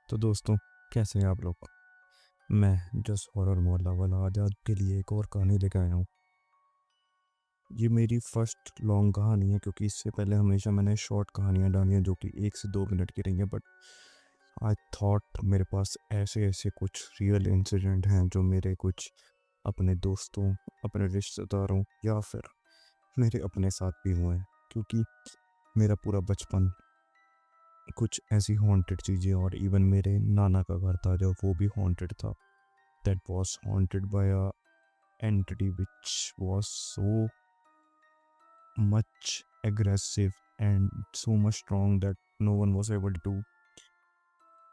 तो दोस्तों, कैसे हैं आप लोग। मैं जस्ट हॉरर मोहल्ला वाला आज आपके लिए एक और कहानी लेकर आया हूँ। ये मेरी फर्स्ट लॉन्ग कहानी है क्योंकि इससे पहले हमेशा मैंने शॉर्ट कहानियाँ डाली हैं जो कि 1 से 2 मिनट की रही हैं। बट आई थॉट मेरे पास ऐसे ऐसे कुछ रियल इंसिडेंट हैं जो मेरे कुछ अपने दोस्तों, अपने रिश्तेदारों या फिर मेरे अपने साथ भी हुए हैं। क्योंकि मेरा पूरा बचपन कुछ ऐसी हॉन्टेड चीज़ें, और इवन मेरे नाना का घर था जो वो भी हॉन्टेड था। That was haunted by a entity which was so much aggressive and so much strong that no one was able to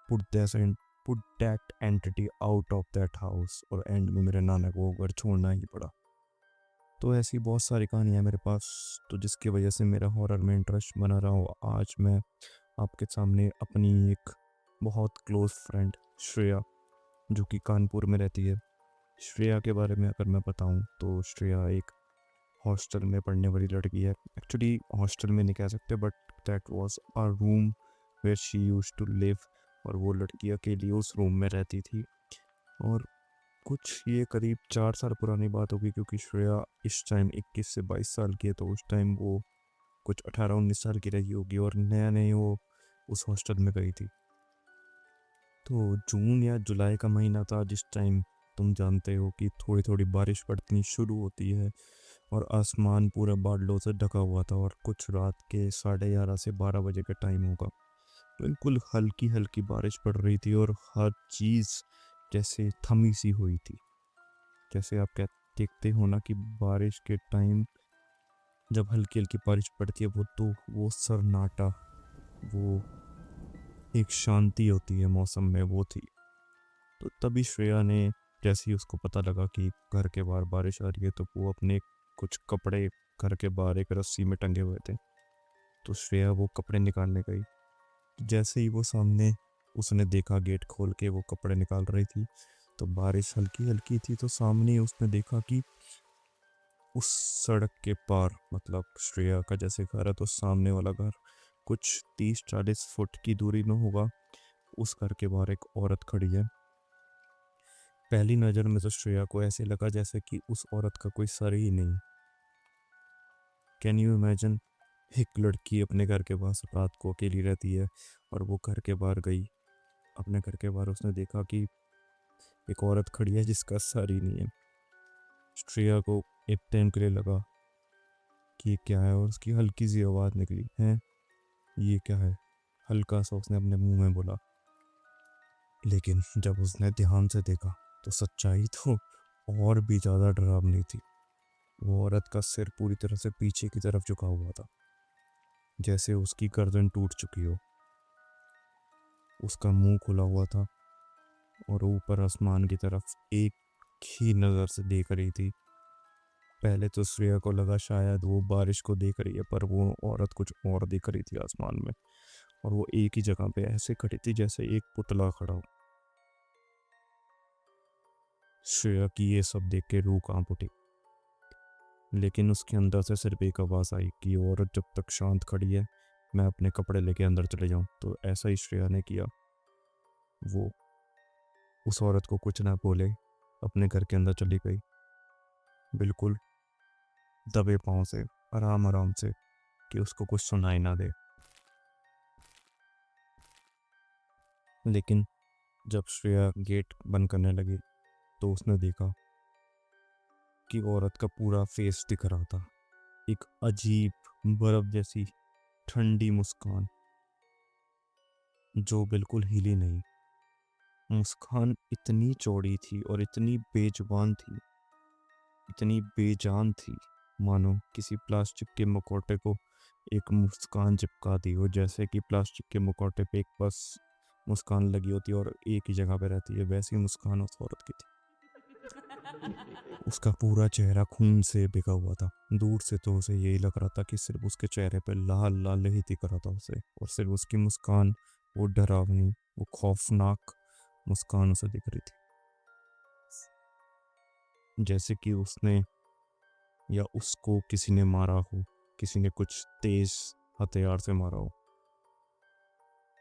put this and put that entity out of that house, और and में मेरे नाना को वो घर छोड़ना ही पड़ा। तो ऐसी बहुत सारी कहानियाँ मेरे पास, तो जिसकी वजह से मेरा हॉरर में इंटरेस्ट बना रहा हो। आज मैं आपके सामने अपनी एक बहुत क्लोज फ्रेंड श्रेया, जो कि कानपुर में रहती है, श्रेया के बारे में अगर मैं बताऊं तो श्रेया एक हॉस्टल में पढ़ने वाली लड़की है। एक्चुअली हॉस्टल में नहीं कह सकते, but that was a room where she used to live. और वो लड़की अकेली उस रूम में रहती थी। और कुछ ये करीब 4 साल पुरानी बात होगी, क्योंकि श्रेया इस टाइम 21 से 22 साल की है। तो उस टाइम वो कुछ 18-19 साल की रही होगी और नया नई वो उस हॉस्टल में गई थी। तो जून या जुलाई का महीना था, जिस टाइम तुम जानते हो कि थोड़ी थोड़ी बारिश पड़नी शुरू होती है और आसमान पूरा बादलों से ढका हुआ था। और कुछ रात के 11:30 से 12 बजे का टाइम होगा। बिल्कुल हल्की हल्की बारिश पड़ रही थी और हर चीज़ जैसे थमी सी हुई थी। जैसे आप देखते हो ना कि बारिश के टाइम जब हल्की हल्की बारिश पड़ती है वो सन्नाटा, वो एक शांति होती है मौसम में, वो थी। तो तभी श्रेया ने, जैसे ही उसको पता लगा कि घर के बाहर बारिश आ रही है, तो वो अपने कुछ कपड़े घर के बाहर एक रस्सी में टंगे हुए थे। तो श्रेया वो कपड़े निकालने गई। जैसे ही वो सामने उसने देखा, गेट खोल के वो कपड़े निकाल रही थी, तो बारिश हल्की हल्की थी। तो सामने ही उसने देखा कि उस सड़क के पार, मतलब श्रेया का जैसे घर है तो सामने वाला घर कुछ 30-40 फुट की दूरी में होगा, उस घर के बाहर एक औरत खड़ी है। पहली नज़र में तो श्रेया को ऐसे लगा जैसे कि उस औरत का कोई सर ही नहीं। कैन यू इमेजिन, एक लड़की अपने घर के पास रात को अकेली रहती है और वो घर के बाहर गई। अपने घर के बाहर उसने देखा कि एक औरत खड़ी है जिसका सर ही नहीं है। श्रेया को एक टाइम के लिए लगा कि ये क्या है, और उसकी हल्की सी आवाज़ निकली, है ये क्या है। हल्का सा उसने अपने मुंह में बोला। लेकिन जब उसने ध्यान से देखा तो सच्चाई तो और भी ज़्यादा डरावनी थी। वो औरत का सिर पूरी तरह से पीछे की तरफ झुका हुआ था, जैसे उसकी गर्दन टूट चुकी हो। उसका मुंह खुला हुआ था और ऊपर आसमान की तरफ एक ही नज़र से देख रही थी। पहले तो श्रेया को लगा शायद वो बारिश को देख रही है, पर वो औरत कुछ और देख रही थी आसमान में। और वो एक ही जगह पे ऐसे खड़ी थी जैसे एक पुतला खड़ा हो। श्रेया की ये सब देख के रूह कांप उठी। लेकिन उसके अंदर से सिर्फ एक आवाज़ आई कि औरत जब तक शांत खड़ी है, मैं अपने कपड़े लेके अंदर चले जाऊं। तो ऐसा ही श्रेया ने किया। वो उस औरत को कुछ ना बोले अपने घर के अंदर चली गई, बिल्कुल दबे पाँव से, आराम आराम से, कि उसको कुछ सुनाई ना दे। लेकिन जब श्रेया गेट बंद करने लगी तो उसने देखा कि औरत का पूरा फेस दिख रहा था। एक अजीब बर्फ जैसी ठंडी मुस्कान जो बिल्कुल हिली नहीं। मुस्कान इतनी चौड़ी थी और इतनी बेजुबान थी, इतनी बेजान थी, मानो किसी प्लास्टिक के मुखौटे को एक मुस्कान चिपका दी हो। जैसे कि प्लास्टिक के मुखौटे पे एक बस मुस्कान लगी होती है और एक ही जगह पे रहती है, वैसी मुस्कान उस औरत की थी। उसका पूरा चेहरा खून से भिगा हुआ था। दूर से तो उसे यही लग रहा था कि सिर्फ उसके चेहरे पे लाल लाल ही दिख रहा था उसे, और सिर्फ उसकी मुस्कान, वो डरावनी, वो खौफनाक मुस्कान उसे दिख रही थी। जैसे कि उसने या उसको किसी ने मारा हो, किसी ने कुछ तेज हथियार से मारा हो।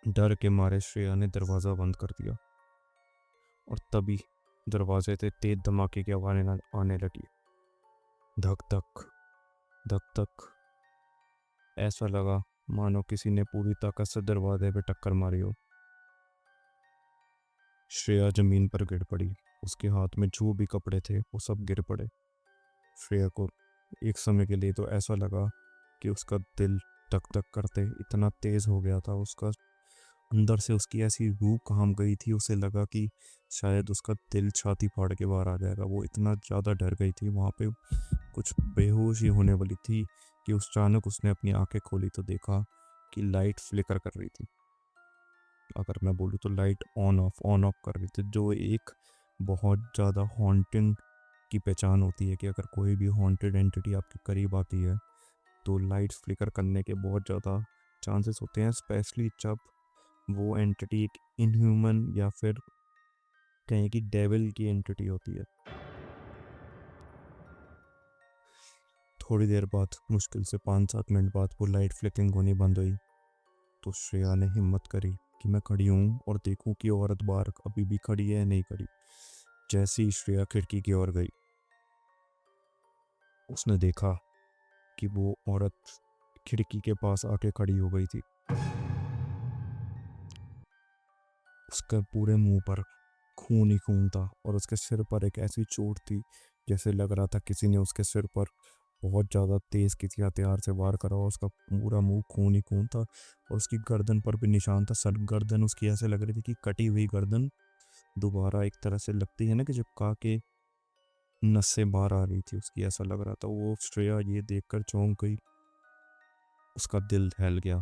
डर के मारे श्रेया ने दरवाज़ा बंद कर दिया और तभी दरवाजे से तेज धमाके की आवाज़ आने लगी। धक धक धक धक। ऐसा लगा मानो किसी ने पूरी ताकत से दरवाजे पे टक्कर मारी हो। श्रेया जमीन पर गिर पड़ी। उसके हाथ में जो भी कपड़े थे वो सब गिर पड़े। श्रेया को एक समय के लिए तो ऐसा लगा कि उसका दिल धक धक करते इतना तेज हो गया था। उसका अंदर से उसकी ऐसी रूह काम गई थी, उसे लगा कि शायद उसका दिल छाती फाड़ के बाहर आ जाएगा। वो इतना ज़्यादा डर गई थी। वहाँ पे कुछ बेहोश ही होने वाली थी कि उस अचानक उसने अपनी आंखें खोली तो देखा कि लाइट फ्लिकर कर रही थी। अगर मैं बोलूँ तो लाइट ऑन ऑफ कर रही थी, जो एक बहुत ज़्यादा हॉन्टिंग की पहचान होती है कि अगर कोई भी हॉन्टेड एंटिटी आपके करीब आती है तो लाइट फ्लिकर करने के बहुत ज़्यादा चांसेस होते हैं, स्पेशली जब वो एंटिटी एक इनह्यूमन या फिर कहें कि डेविल की एंटिटी होती है। थोड़ी देर बाद, मुश्किल से 5-7 मिनट बाद, वो लाइट फ्लिकरिंग होनी बंद हुई तो श्रेया ने हिम्मत करी कि मैं खड़ी हूँ और देखूं कि औरत बाहर अभी भी खड़ी है या नहीं खड़ी। जैसे ही श्रेया खिड़की की ओर गई, उसने देखा कि वो औरत खिड़की के पास आके खड़ी हो गई थी। उसके पूरे मुंह पर खून ही खून था और उसके सिर पर एक ऐसी चोट थी जैसे लग रहा था किसी ने उसके सिर पर बहुत ज़्यादा तेज़ किसी हथियार से वार करा हो। उसका पूरा मुंह खून ही खून था और उसकी गर्दन पर भी निशान था। सर गर्दन उसकी ऐसे लग रही थी कि कटी हुई गर्दन दोबारा एक तरह से लगती है ना, कि जब का के नसें बाहर आ रही थी उसकी, ऐसा लग रहा था। वो श्रेया ये देखकर चौंक गई। उसका दिल दहल गया,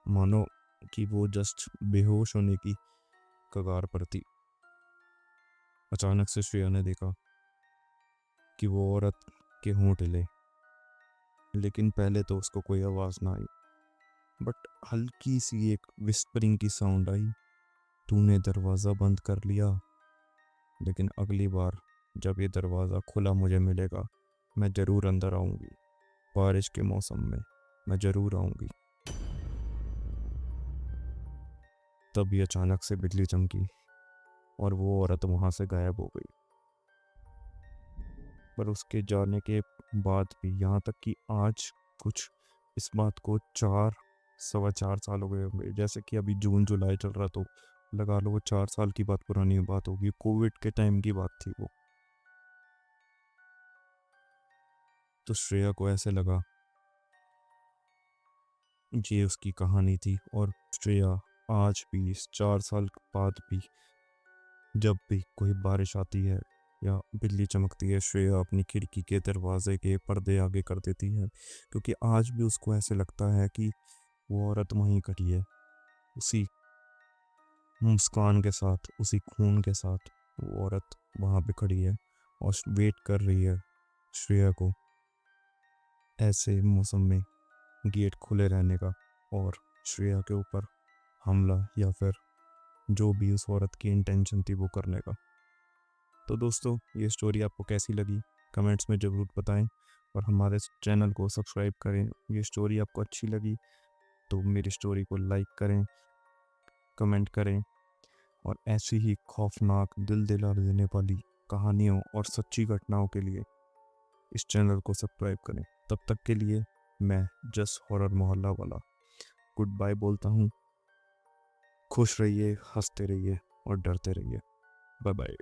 मानो कि वो जस्ट बेहोश होने की कगार पर थी। अचानक से श्रेया ने देखा कि वो औरत के होंठ हिले, लेकिन पहले तो उसको कोई आवाज़ ना आई, बट हल्की सी एक विस्परिंग की साउंड आई। तूने दरवाज़ा बंद कर लिया, लेकिन अगली बार जब ये दरवाज़ा खुला मुझे मिलेगा, मैं ज़रूर अंदर आऊँगी। बारिश के मौसम में मैं ज़रूर आऊँगी। तभी अचानक से बिजली चमकी और वो औरत वहाँ से गायब हो गई। पर उसके जाने के बाद भी, यहाँ तक कि आज कुछ इस बात को 4 सवा 4 साल हो गए होंगे, जैसे कि अभी जून जुलाई चल रहा, तो लगा लो वो 4 साल की बात पुरानी बात होगी। कोविड के टाइम की बात थी वो। तो श्रेया को ऐसे लगा ये उसकी कहानी थी और श्रेया आज भी इस 4 साल बाद भी जब भी कोई बारिश आती है या बिजली चमकती है, श्रेया अपनी खिड़की के दरवाजे के पर्दे आगे कर देती है, क्योंकि आज भी उसको ऐसे लगता है कि वो औरत वहीं खड़ी है, उसी मुस्कान के साथ, उसी खून के साथ वो औरत वहाँ पे खड़ी है और वेट कर रही है श्रेया को ऐसे मौसम में गेट खुले रहने का और श्रेया के ऊपर हमला या फिर जो भी उस औरत की इंटेंशन थी वो करने का। तो दोस्तों, ये स्टोरी आपको कैसी लगी कमेंट्स में ज़रूर बताएं और हमारे चैनल को सब्सक्राइब करें। ये स्टोरी आपको अच्छी लगी तो मेरी स्टोरी को लाइक करें, कमेंट करें और ऐसी ही खौफनाक दिल दिला देने वाली कहानियों और सच्ची घटनाओं के लिए इस चैनल को सब्सक्राइब करें। तब तक के लिए मैं जस्ट हॉरर मोहल्ला वाला गुड बाय बोलता हूँ। खुश रहिए, हंसते रहिए और डरते रहिए। Bye bye.